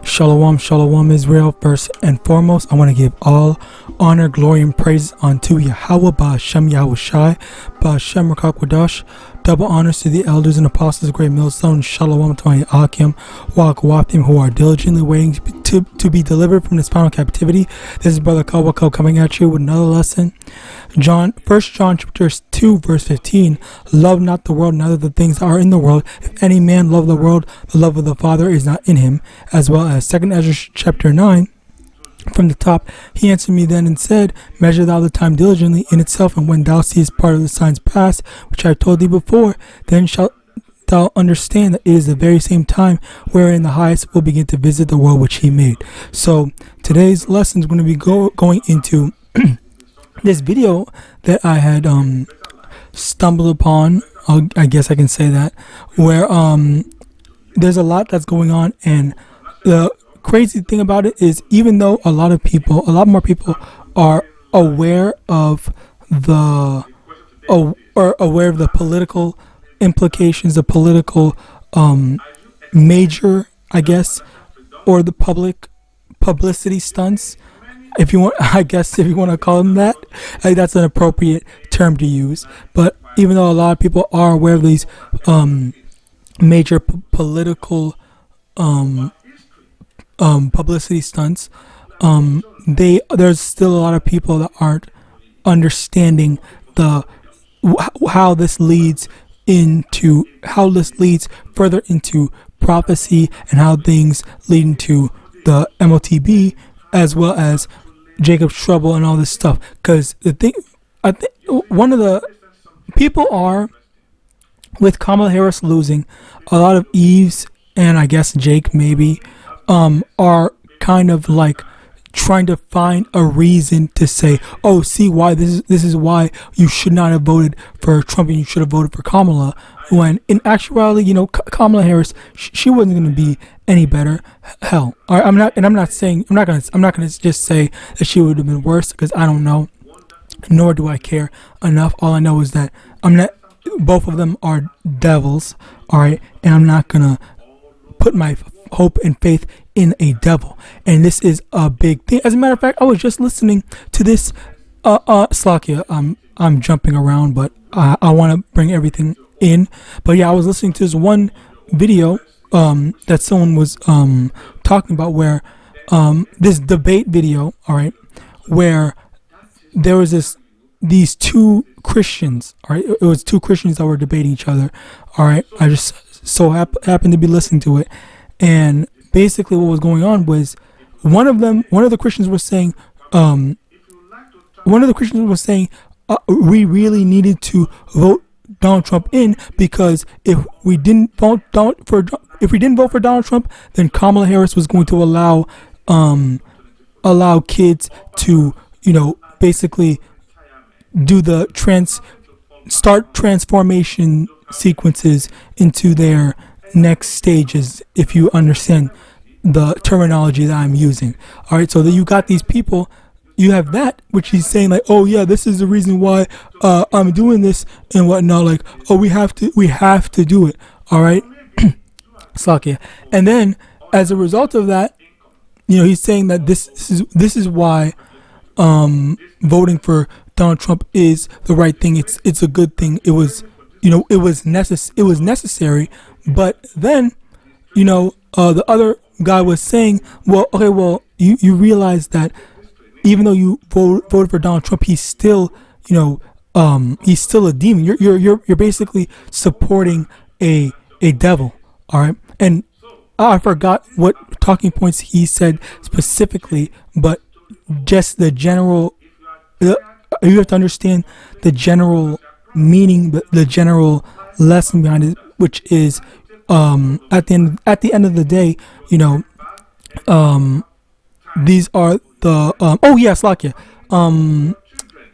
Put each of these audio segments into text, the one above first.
Shalom, shalom, Israel. First and foremost, I want to give all honor, glory, and praise unto YAHAWAH, BAHASHEM, YAHAWASHI, BAHASHEM, RICANS. Double honors to the elders and apostles of Great Millstone. Shalom to my AHPARYAM, YAHAWAH, who are diligently waiting to be delivered from this final captivity. This is Brother Kawako coming at you with another lesson. 1 John chapter 2 verse 15. Love not the world, neither the things that are in the world. If any man love the world, the love of the Father is not in him. As well as 2 Ezra chapter 9. From the top, he answered me then and said, measure thou the time diligently in itself, and when thou seest part of the signs past, which I have told thee before, then shalt thou understand that it is the very same time wherein the highest will begin to visit the world which he made. So today's lesson is going to be going into this video that I had stumbled upon, I guess I can say that, where there's a lot that's going on, and the crazy thing about it is, even though a lot more people are aware of the political implications, the political major, I guess, or the publicity stunts, if you want, I guess, if you want to call them that, I think that's an appropriate term to use. But even though a lot of people are aware of these major political publicity stunts, there's still a lot of people that aren't understanding how this leads further into prophecy, and how things lead into the MOTB, as well as Jacob's trouble and all this stuff. Because I think one of the people are, with Kamala Harris losing, a lot of Eves and I guess Jake maybe are kind of like trying to find a reason to say, oh, see why this is why you should not have voted for Trump and you should have voted for Kamala, when in actuality, Kamala Harris, she wasn't going to be any better. Hell, I'm not gonna just say that she would have been worse, because I don't know, nor do I care enough. All I know is that both of them are devils, all right, and I'm not gonna put my hope and faith in a devil. And this is a big thing. As a matter of fact, I was just listening to this Slakia. I'm jumping around, but I want to bring everything in. But yeah, I was listening to this one video that someone was talking about, where this debate video, all right, where there was these two Christians, all right, it was two Christians that were debating each other, all right. I just so happened to be listening to it, and basically what was going on was one of the Christians was saying, we really needed to vote Donald Trump in, because if we didn't vote for Donald Trump, then Kamala Harris was going to allow kids to, basically do start transformation sequences into their next stages, if you understand the terminology that I'm using. All right, so that you got these people, you have that, which he's saying like, oh yeah, this is the reason why I'm doing this and whatnot. Like, oh, we have to do it. All right, Slakia. And then as a result of that, he's saying that this is why voting for Donald Trump is the right thing. It's a good thing. It was necessary. But then, the other guy was saying, well, okay, well, you realize that even though you voted for Donald Trump, he's still, he's still a demon. You're basically supporting a devil. All right. And I forgot what talking points he said specifically, but just the general, you have to understand the general meaning, the general lesson behind it, which is, at the end of the day, these are the Slakia.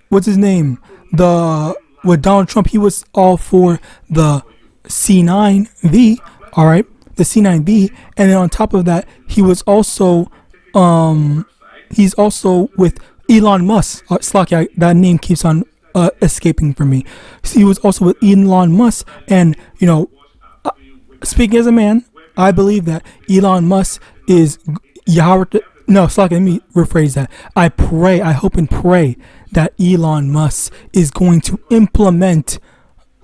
What's his name? With Donald Trump, he was all for the C9V, all right, the C9V, and then on top of that, he was also he's also with Elon Musk. Slakia, that name keeps on escaping from me. So he was also with Elon Musk, and speaking as a man, I believe that Elon Musk is Yahawadah. No, Slock, let me rephrase that. I hope and pray that Elon Musk is going to implement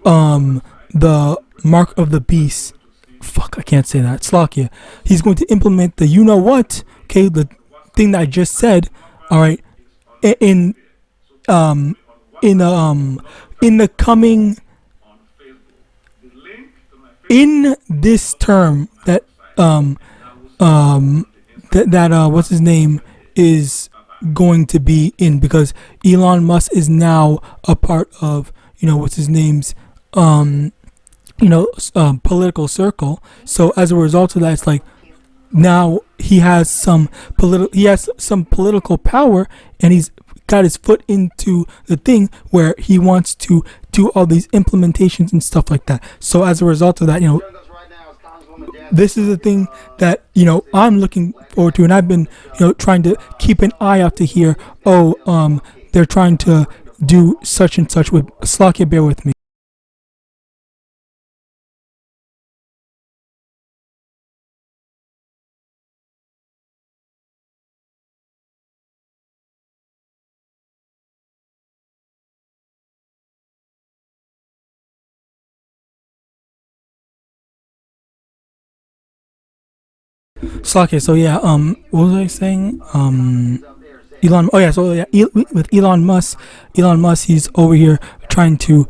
the mark of the beast. Fuck, I can't say that. Slock, he's going to implement the you know what, okay, the thing that I just said, all right, in the coming, in this term that what's his name is going to be in, because Elon Musk is now a part of, what's his name's political circle. So as a result of that, it's like now he has some political power, and he's got his foot into the thing where he wants to do all these implementations and stuff like that. So as a result of that, this is the thing that I'm looking forward to, and I've been trying to keep an eye out to hear. They're trying to do such and such with Slovakia. Bear with me. Slovakia. So yeah, what was I saying? Elon. Oh yeah. So yeah, with Elon Musk, he's over here trying to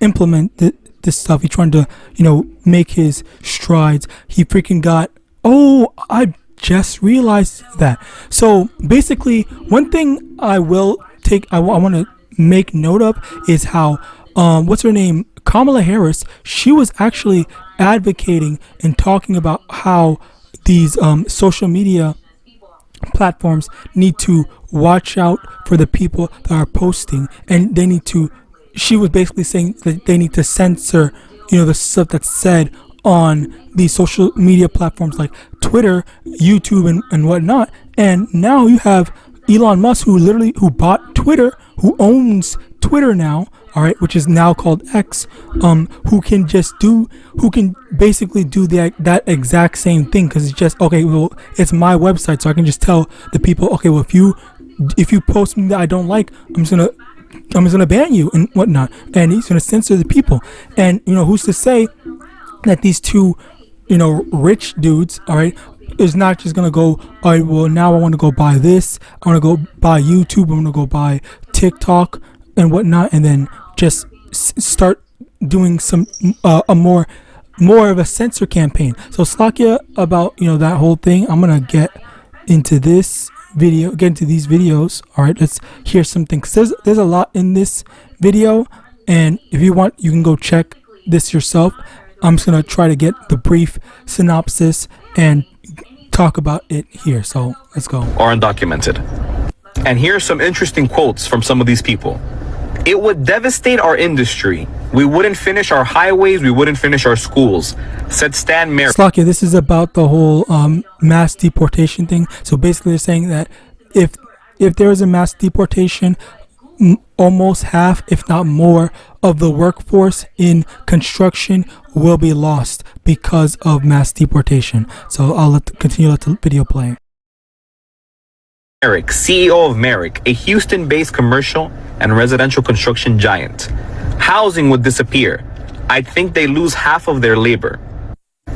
implement this stuff. He's trying to make his strides. He freaking got. Oh, I just realized that. So basically, one thing I will take. I want to make note of is how what's her name, Kamala Harris. She was actually advocating and talking about how these social media platforms need to watch out for the people that are posting, and they need to. She was basically saying that they need to censor, the stuff that's said on these social media platforms like Twitter, YouTube, and whatnot. And now you have Elon Musk, who bought Twitter, who owns Twitter now, all right, which is now called X, who can basically do that exact same thing, because it's just, okay, well, it's my website, so I can just tell the people, okay, well, if you post something that I don't like, I'm just gonna ban you and whatnot, and he's gonna censor the people. And who's to say that these two, rich dudes, all right, is not just gonna go, all right, well, now I want to go buy this, I want to go buy YouTube, I want to go buy TikTok and whatnot, and then just start doing some a more of a censor campaign. So Slovakia, about that whole thing, I'm gonna get into these videos. All right, let's hear something, because there's a lot in this video, and if you want, you can go check this yourself. I'm just gonna try to get the brief synopsis and talk about it here. So let's go. Are undocumented. And here's some interesting quotes from some of these people. It would devastate our industry. We wouldn't finish our highways. We wouldn't finish our schools, said Stan Merrick. Slovakia, this is about the whole mass deportation thing. So basically they're saying that if there is a mass deportation, almost half, if not more, of the workforce in construction will be lost because of mass deportation. So I'll continue to let the video play. Merrick, CEO of Merrick, a Houston-based commercial and residential construction giant. Housing would disappear. I think they lose half of their labor.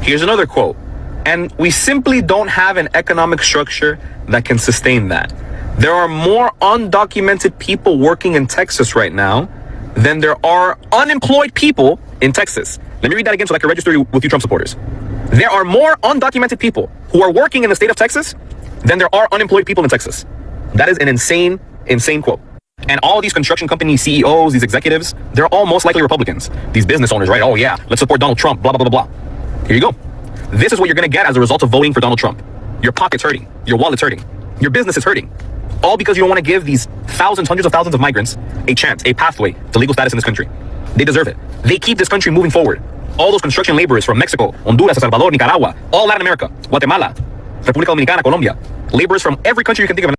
Here's another quote. And we simply don't have an economic structure that can sustain that. There are more undocumented people working in Texas right now than there are unemployed people in Texas. Let me read that again so I can register with you Trump supporters. There are more undocumented people who are working in the state of Texas than there are unemployed people in Texas. That is an insane quote. And all these construction company CEOs, these executives, they're all most likely Republicans. These business owners, right? Oh yeah, let's support Donald Trump, blah, blah, blah, blah. Here you go. This is what you're gonna get as a result of voting for Donald Trump. Your pocket's hurting. Your wallet's hurting. Your business is hurting. All because you don't wanna give these hundreds of thousands of migrants a chance, a pathway to legal status in this country. They deserve it. They keep this country moving forward. All those construction laborers from Mexico, Honduras, El Salvador, Nicaragua, all Latin America, Guatemala, República Dominicana, Colombia, laborers from every country you can think of.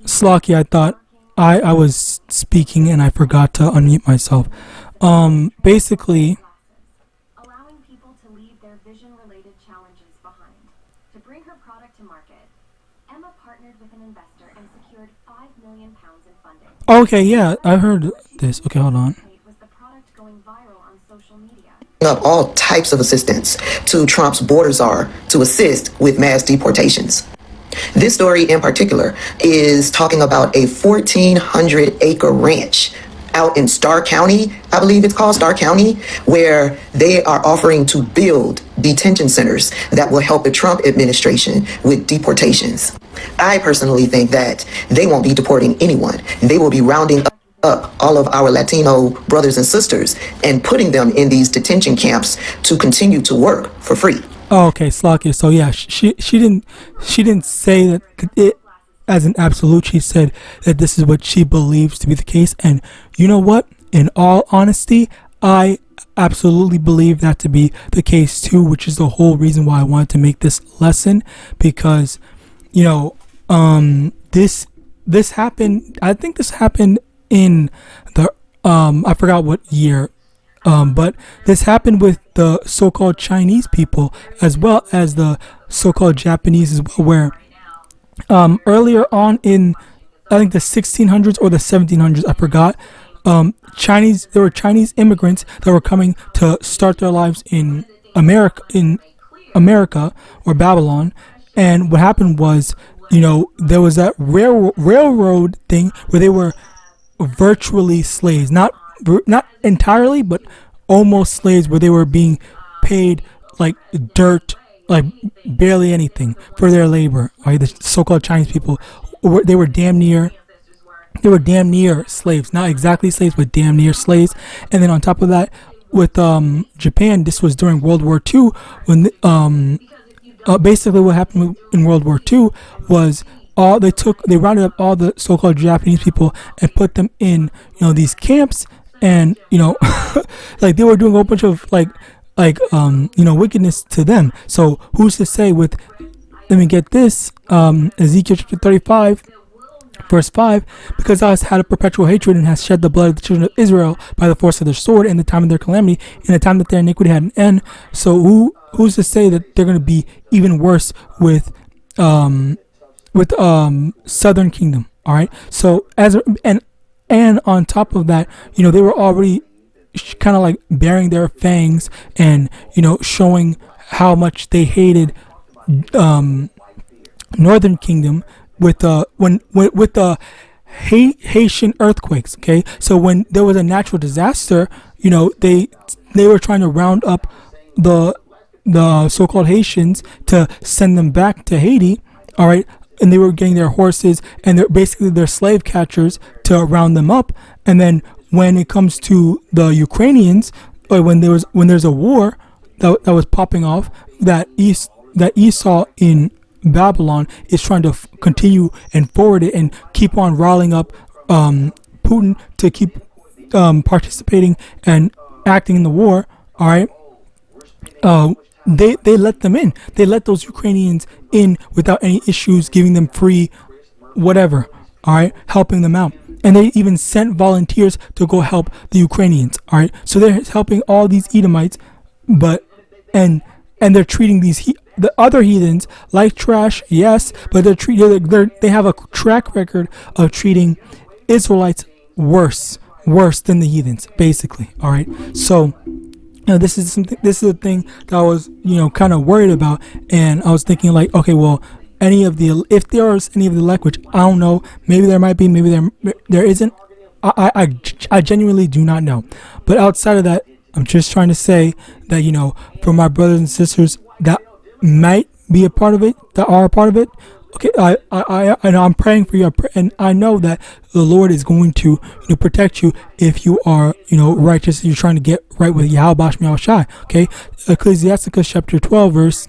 Slocky, I thought I was speaking and I forgot to unmute myself. Basically, allowing people to leave their vision-related challenges behind. To bring her product to market, Emma partnered with an investor and secured £5 million in funding. okay, yeah, I heard this. Okay, hold on. Was the product going viral on social media? Up all types of assistance to Trump's border czar to assist with mass deportations. This story in particular is talking about a 1,400-acre ranch out in Starr County, I believe it's called Starr County, where they are offering to build detention centers that will help the Trump administration with deportations. I personally think that they won't be deporting anyone. They will be rounding up all of our Latino brothers and sisters and putting them in these detention camps to continue to work for free. Oh, okay, Slocky. So yeah, she didn't say that it as an absolute. She said that this is what she believes to be the case. And you know what? In all honesty, I absolutely believe that to be the case too, which is the whole reason why I wanted to make this lesson, because this happened. I think this happened in the I forgot what year. But this happened with the so-called Chinese people as well as the so-called Japanese as well, where earlier on in, I think, the 1600s or the 1700s, I forgot, there were Chinese immigrants that were coming to start their lives in America or Babylon. And what happened was, there was that railroad thing where they were virtually slaves, not entirely, but almost slaves, where they were being paid like dirt, like barely anything for their labor. Right, the so-called Chinese people, they were damn near slaves, not exactly slaves, but damn near slaves. And then on top of that, with Japan, this was during World War II, when basically what happened in World War II was they rounded up all the so-called Japanese people and put them in these camps. And like they were doing a whole bunch of wickedness to them. So who's to say with, let me get this, Ezekiel chapter 35 verse 5, because thou hast had a perpetual hatred and hast shed the blood of the children of Israel by the force of their sword in the time of their calamity, in the time that their iniquity had an end. So who's to say that they're going to be even worse with Southern Kingdom? All right. So and on top of that, they were already kind of like baring their fangs and, showing how much they hated Northern Kingdom with the Haitian earthquakes. Okay, so when there was a natural disaster, they were trying to round up the so-called Haitians to send them back to Haiti. All right. And they were getting their horses and their slave catchers to round them up. And then when it comes to the Ukrainians, or when there's a war that was popping off, that Esau in Babylon is trying to continue and forward it and keep on riling up Putin to keep participating and acting in the war. All right. They let them in. They let those Ukrainians in without any issues, giving them free whatever, all right, helping them out. And they even sent volunteers to go help the Ukrainians, all right? So they're helping all these Edomites, and they're treating the other heathens like trash, yes, but they have a track record of treating Israelites worse than the heathens, basically, all right? So this is the thing that I was, kind of worried about. And I was thinking like, okay, well, if there is any of the elect, which I don't know, maybe there might be, maybe there isn't. I genuinely do not know. But outside of that, I'm just trying to say that, for my brothers and sisters that might be a part of it, that are a part of it, okay, I know I'm praying for you, and I know that the Lord is going to protect you if you are righteous. You're trying to get right with YAHAWASHI. Okay, Ecclesiasticus chapter 12 verse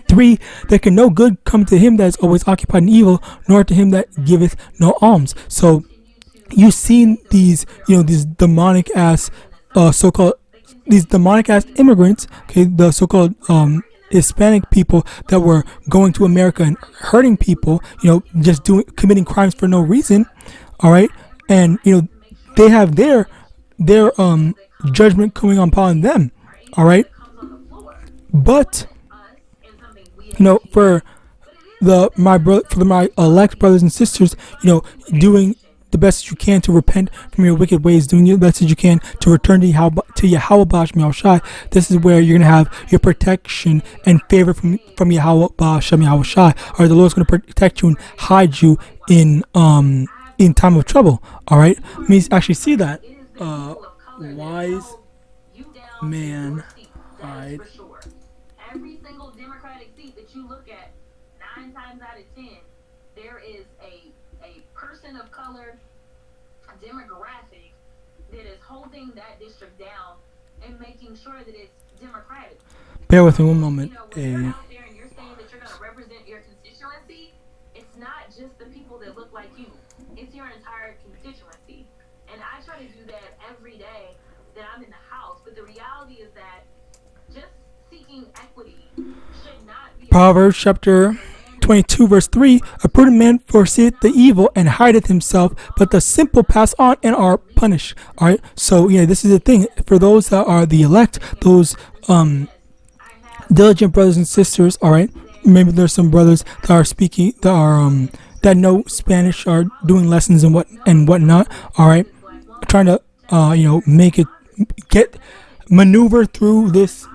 3: there can no good come to him that is always occupied in evil, nor to him that giveth no alms. So you've seen these demonic ass immigrants. Okay, the so-called Hispanic people that were going to America and hurting people, just committing crimes for no reason. All right. And, they have their judgment coming upon them. All right. But, for my elect brothers and sisters, doing the best you can to repent from your wicked ways, doing the best that you can to return to Yahawadah. This is where you're gonna have your protection and favor from Yahawadah. Or the Lord's gonna protect you and hide you in time of trouble. All right, let me actually see that. Wise man hide. Every single Democratic seat that you look at, 9 times out of 10, there is a person of color demographic that is holding that district down and making sure that it's democratic. Bear with me one moment. When you're out there and you're saying that you're going to represent your constituency, it's not just the people that look like you. It's your entire constituency. And I try to do that every day that I'm in the House. But the reality is that just seeking equity should not be... Proverbs chapter 22 verse 3, a prudent man foreseeth the evil and hideth himself, but the simple pass on and are punished. All right, so this is the thing for those that are the elect, those diligent brothers and sisters. All right, maybe there's some brothers that are speaking, that know Spanish, are doing lessons and whatnot. All right, trying to maneuver through this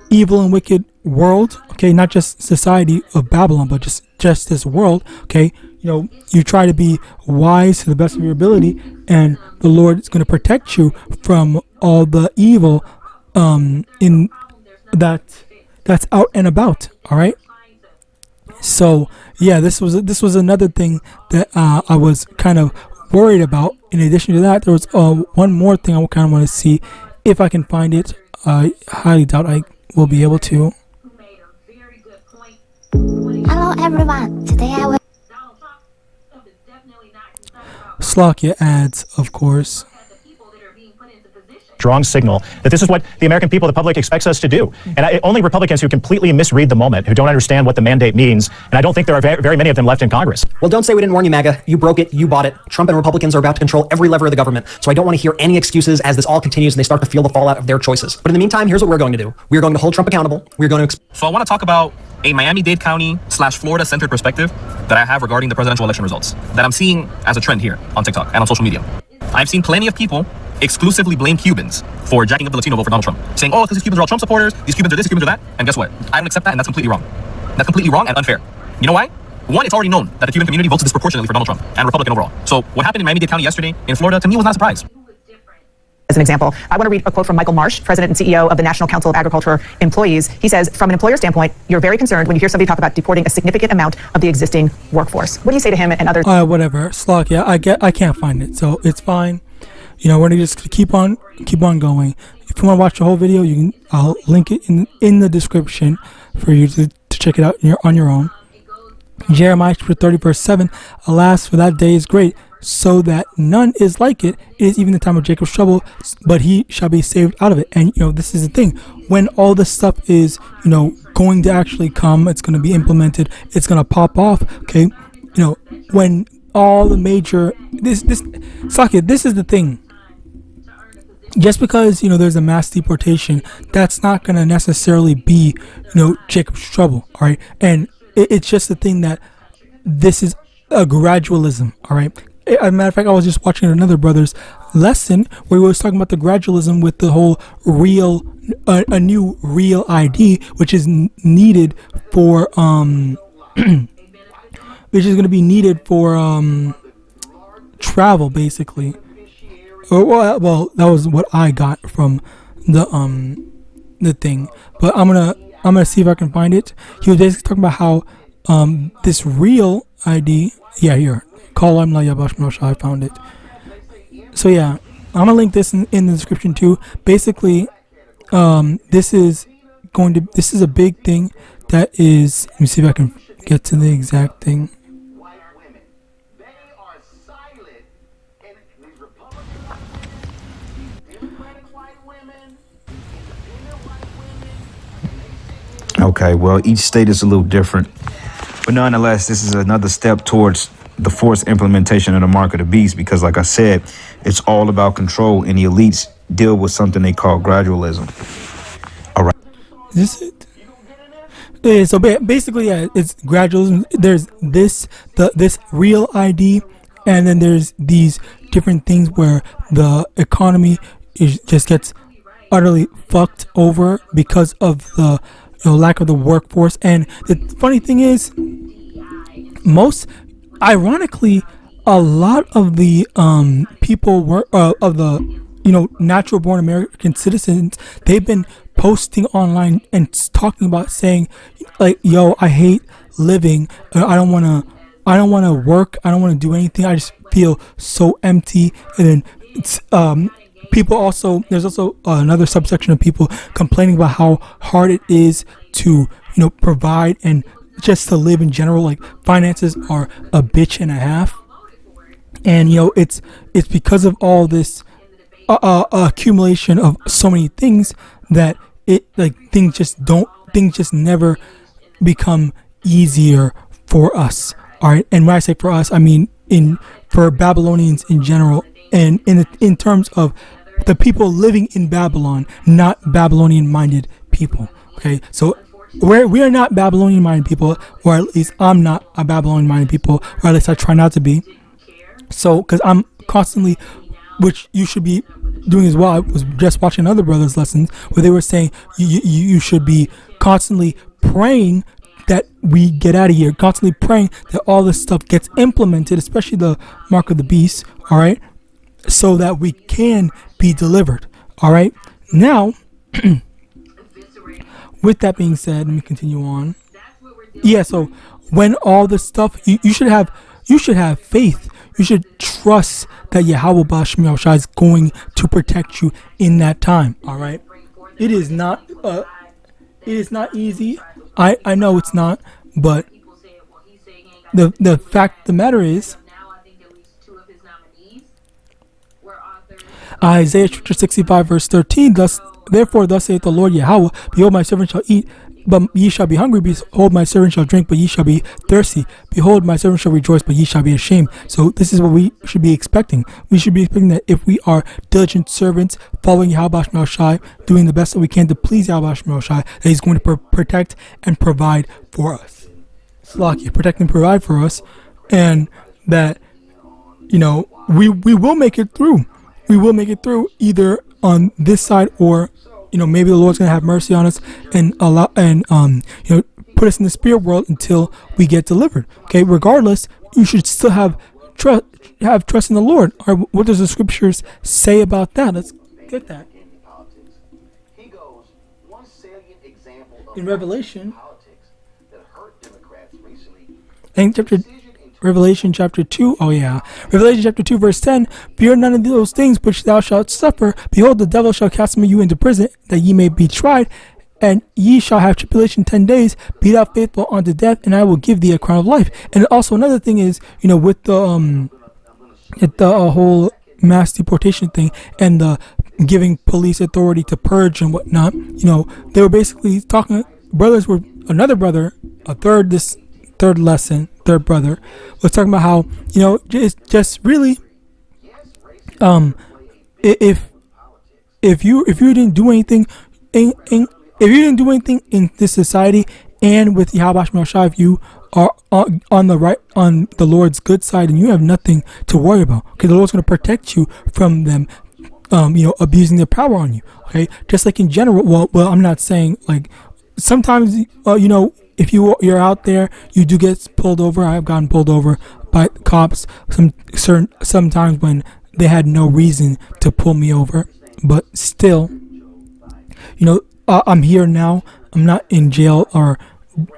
evil and wicked world. Okay, not just society of Babylon, but just this world. Okay, you try to be wise to the best of your ability, and the Lord is going to protect you from all the evil in that's out and about. All right. So this was another thing that I was kind of worried about. In addition to that, there was one more thing I kind of want to see if I can find it. I highly doubt I will be able to. Hello everyone, today I will Slovakia ads, of course. Strong signal that this is what the American people, the public, expects us to do. And only Republicans who completely misread the moment, who don't understand what the mandate means, and I don't think there are very many of them left in Congress. Well, don't say we didn't warn you, MAGA. You broke it, you bought it. Trump and Republicans are about to control every lever of the government, so I don't want to hear any excuses as this all continues and they start to feel the fallout of their choices. But in the meantime, here's what we're going to do. We're going to hold Trump accountable. We're going to... So I want to talk about a Miami-Dade County / Florida-centered perspective that I have regarding the presidential election results that I'm seeing as a trend here on TikTok and on social media. I've seen plenty of people exclusively blame Cubans for jacking up the Latino vote for Donald Trump, saying, oh, because these Cubans are all Trump supporters, these Cubans are this, these Cubans are that. And guess what? I don't accept that, and that's completely wrong. That's completely wrong and unfair. You know why? One, it's already known that the Cuban community votes disproportionately for Donald Trump and Republican overall. So what happened in Miami-Dade County yesterday in Florida, to me, was not a surprise. As an example, I want to read a quote from Michael Marsh, President and CEO of the National Council of Agriculture Employees. He says, from an employer standpoint, you're very concerned when you hear somebody talk about deporting a significant amount of the existing workforce. What do you say to him and others? Whatever. Slovakia, I can't find it, so it's fine. We're gonna just keep on going. If you want to watch the whole video, I'll link it in the description for you to check it out on your own. Jeremiah 30 verse 7, alas, for that day is great, so that none is like it. It is even the time of Jacob's trouble, but he shall be saved out of it. And this is the thing, when all this stuff is going to actually come, it's going to be implemented, it's going to pop off. Okay, when all the major this is the thing. Just because there's a mass deportation, that's not going to necessarily be Jacob's trouble. All right, and it's just the thing that this is a gradualism. All right. As a matter of fact, I was just watching another brother's lesson where he was talking about the gradualism with the whole a new real ID, which is needed for which is going to be needed for travel, basically. Well, that was what I got from the thing. But I'm gonna see if I can find it. He was basically talking about how this real ID. Yeah, here. Call I'm MANASHAH. I found it. So yeah, I'm gonna link this in the description too. Basically, this is a big thing that is. Let me see if I can get to the exact thing. Okay, well, each state is a little different. But nonetheless, this is another step towards the forced implementation of the mark of the beast, because like I said, it's all about control, and the elites deal with something they call gradualism. All right. Is this it? Yeah, so basically, yeah, it's gradualism. There's this real ID, and then there's these different things where the economy just gets utterly fucked over because of the lack of the workforce. And the funny thing is, ironically, a lot of the people of the natural born American citizens, they've been posting online and talking about saying like, yo, I hate living. I don't want to work. I don't want to do anything. I just feel so empty. And then people also, there's also another subsection of people complaining about how hard it is to provide and just to live in general. Like, finances are a bitch and a half. And it's because of all this accumulation of so many things that things just never become easier for us. All right, and when I say for us, I mean for Babylonians in general, and in terms of the people living in Babylon, not Babylonian-minded people. Okay, so we are not Babylonian-minded people, or at least I'm not a Babylonian-minded people, or at least I try not to be. So, because I'm constantly, which you should be doing as well. I was just watching other brothers' lessons where they were saying you should be constantly praying that we get out of here, constantly praying that all this stuff gets implemented, especially the mark of the beast, all right, so that we can be delivered, all right. Now, with that being said, let me continue on. Yeah, so when all this stuff, you should have faith. You should trust that YAHAWAH is going to protect you in that time. All right, it is not easy. I know it's not, but the fact of the matter is, Isaiah chapter 65 verse 13. Therefore, thus saith the Lord Yahweh: Behold, my servant shall eat, but ye shall be hungry. Behold, my servant shall drink, but ye shall be thirsty. Behold, my servant shall rejoice, but ye shall be ashamed. So this is what we should be expecting. We should be expecting that if we are diligent servants, following Yahawadah, doing the best that we can to please Yahawadah, that He's going to protect and provide for us. Slakia, protect and provide for us, and that we will make it through. We will make it through either on this side, or maybe the Lord's gonna have mercy on us and allow and put us in the spirit world until we get delivered. Okay, regardless, you should still have trust in the Lord. Or what does the scriptures say about that? Let's get that. In Revelation, Revelation chapter 2, Revelation chapter 2 verse 10, fear none of those things which thou shalt suffer. Behold, the devil shall cast you into prison, that ye may be tried, and ye shall have tribulation 10 days. Be thou faithful unto death, and I will give thee a crown of life. And also another thing is, with the whole mass deportation thing and the giving police authority to purge and whatnot, they were basically talking. Brothers were another brother, third brother was talking about how just really if you didn't do anything in this society and with Yahawadah, if you are on the Lord's good side, and you have nothing to worry about. Okay, the Lord's going to protect you from them abusing their power on you. Okay, just like in general. Well, I'm not saying like sometimes if you're out there, you do get pulled over. I have gotten pulled over by cops sometimes when they had no reason to pull me over. But still, I'm here now. I'm not in jail or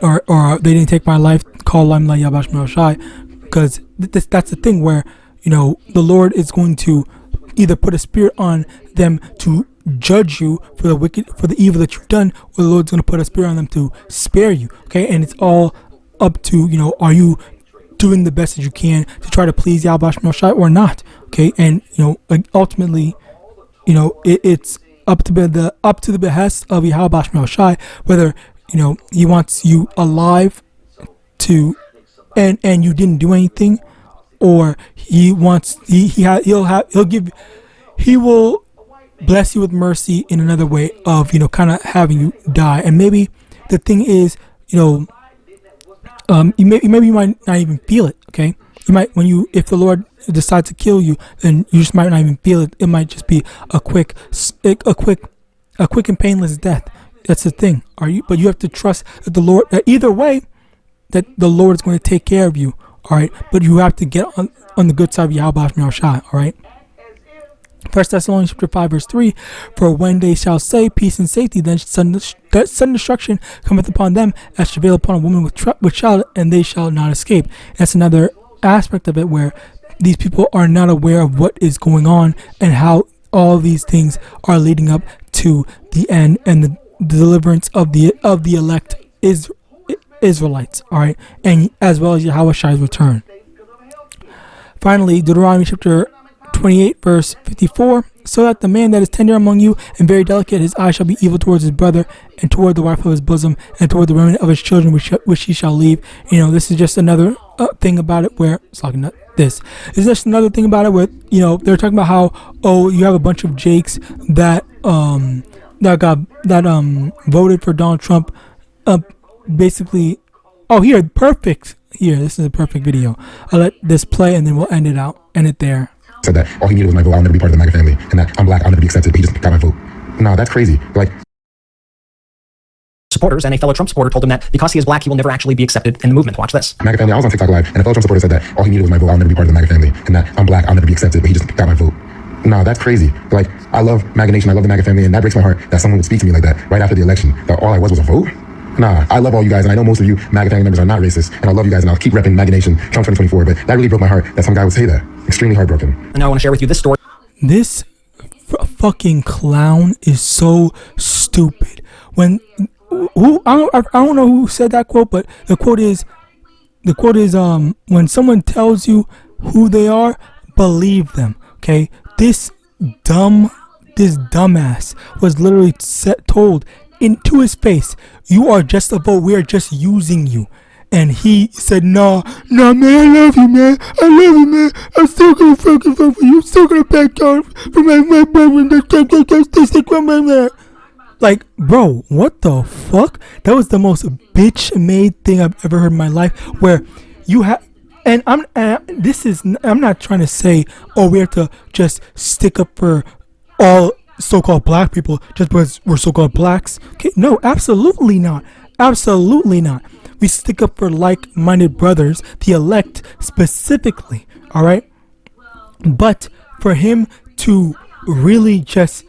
they didn't take my life. Call I'm like Yahawadah, because that's the thing where the Lord is going to either put a spirit on them to judge you for the evil that you've done, or the Lord's going to put a spirit on them to spare you. Okay, and it's all up to are you doing the best that you can to try to please Yahawadah or not? Okay, and ultimately, it's up to the behest of Yahawadah, whether he wants you alive to, and you didn't do anything, or he will bless you with mercy in another way of kind of having you die. And maybe the thing is, you might not even feel it. Okay, you might, if the Lord decides to kill you, then you just might not even feel it. It might just be a quick and painless death. That's the thing. But you have to trust that the Lord, that either way, that the Lord is going to take care of you. All right, but you have to get on the good side of YAHAWAH. All right. 1 Thessalonians 5 verse 3, for when they shall say peace and safety, then sudden destruction cometh upon them as travail upon a woman with child, and they shall not escape. That's another aspect of it, where these people are not aware of what is going on and how all these things are leading up to the end and the deliverance of the elect Israelites. All right, and as well as Yahawashi's return. Finally, Deuteronomy chapter 28 verse 54, so that the man that is tender among you and very delicate, his eye shall be evil towards his brother, and toward the wife of his bosom, and toward the remnant of his children which he shall leave. This is just another thing about it where it's like this is just another thing about it where they're talking about how you have a bunch of Jakes that voted for Donald Trump, basically. Here, perfect. Here, this is a perfect video. I'll let this play and then we'll end it there. Said that all he needed was my vote, I'll never be part of the MAGA family, and that I'm black, I'll never be accepted, but he just got my vote. No, that's crazy. Supporters, and a fellow Trump supporter told him that because he is black, he will never actually be accepted in the movement. Watch this. MAGA family, I was on TikTok Live, and a fellow Trump supporter said that all he needed was my vote, I'll never be part of the MAGA family, and that I'm black, I'll never be accepted, but he just got my vote. No, that's crazy. I love MAGA Nation, I love the MAGA family, and that breaks my heart that someone would speak to me like that right after the election, that all I was a vote? Nah, I love all you guys, and I know most of you MAGA family members are not racist, and I love you guys, and I'll keep repping MAGA Nation, Trump 2024, but that really broke my heart that some guy would say that. Extremely heartbroken. And now I want to share with you this story. This fucking clown is so stupid. I don't know who said that quote, but the quote is when someone tells you who they are, believe them. Okay, this dumbass was literally told into his face, you are just a vote, we are just using you. And he said, no, man, I love you, man. I'm still gonna fucking vote for you. I'm still gonna back down for my brother. Like, bro, what the fuck? That was the most bitch-made thing I've ever heard in my life. Where you have, and I'm not trying to say, we have to just stick up for all so-called black people just because we're so-called blacks. Okay, no, absolutely not. We stick up for like-minded brothers, the elect specifically, all right? But for him to really just,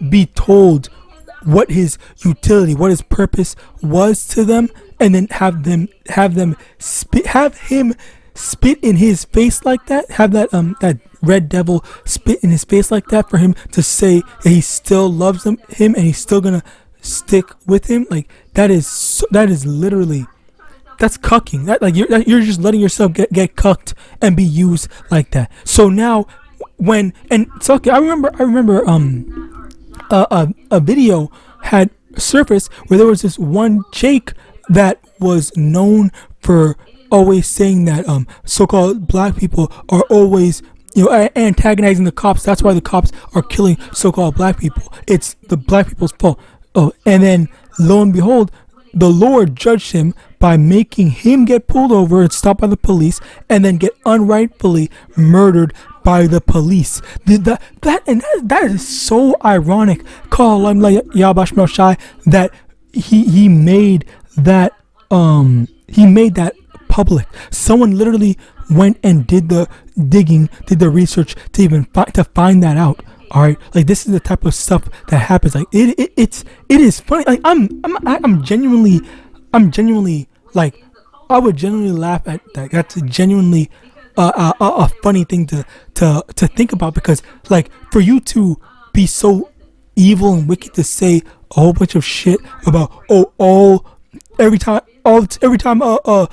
be told what his utility, what his purpose was to them, and then have him spit in his face like that, have that red devil spit in his face like that, for him to say that he still loves him and he's still gonna stick with him, that is literally, that's cucking. You're just letting yourself get cucked and be used like that. So now I remember a video had surfaced where there was this one Jake that was known for always saying that so-called black people are always antagonizing the cops. That's why the cops are killing so-called black people. It's the black people's fault. And then lo and behold, the Lord judged him by making him get pulled over and stopped by the police, and then get unrightfully murdered by the police. That is so ironic. Call him like YAHAWAH that he made that public. Someone literally went and did the digging, did the research to even find that out. All right, this is the type of stuff that happens. It is funny. I'm genuinely I would genuinely laugh at that. That's genuinely a funny thing to think about, because for you to be so evil and wicked to say a whole bunch of shit about every time a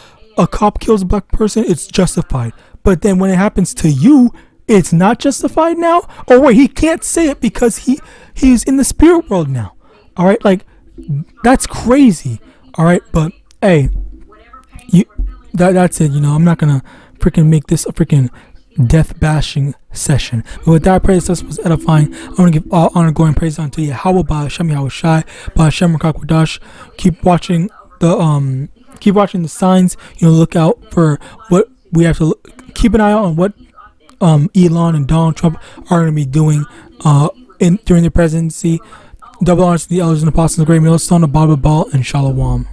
cop kills a black person, it's justified, but then when it happens to you, it's not justified now. Wait, he can't say it because he's in the spirit world now. All right, That's crazy. All right, but hey, that's it. I'm not gonna freaking make this a freaking death bashing session. But with that, I pray this was edifying. I want to give all honor, glory, and praise unto YAHAWAH, YAHAWASHI, YAHAWASHI. Keep watching the signs. Look out for what we have to keep an eye out on what Elon and Donald Trump are going to be doing during their presidency. Double honors to the elders and apostles of the great millstone of Bible Ball and Shalom.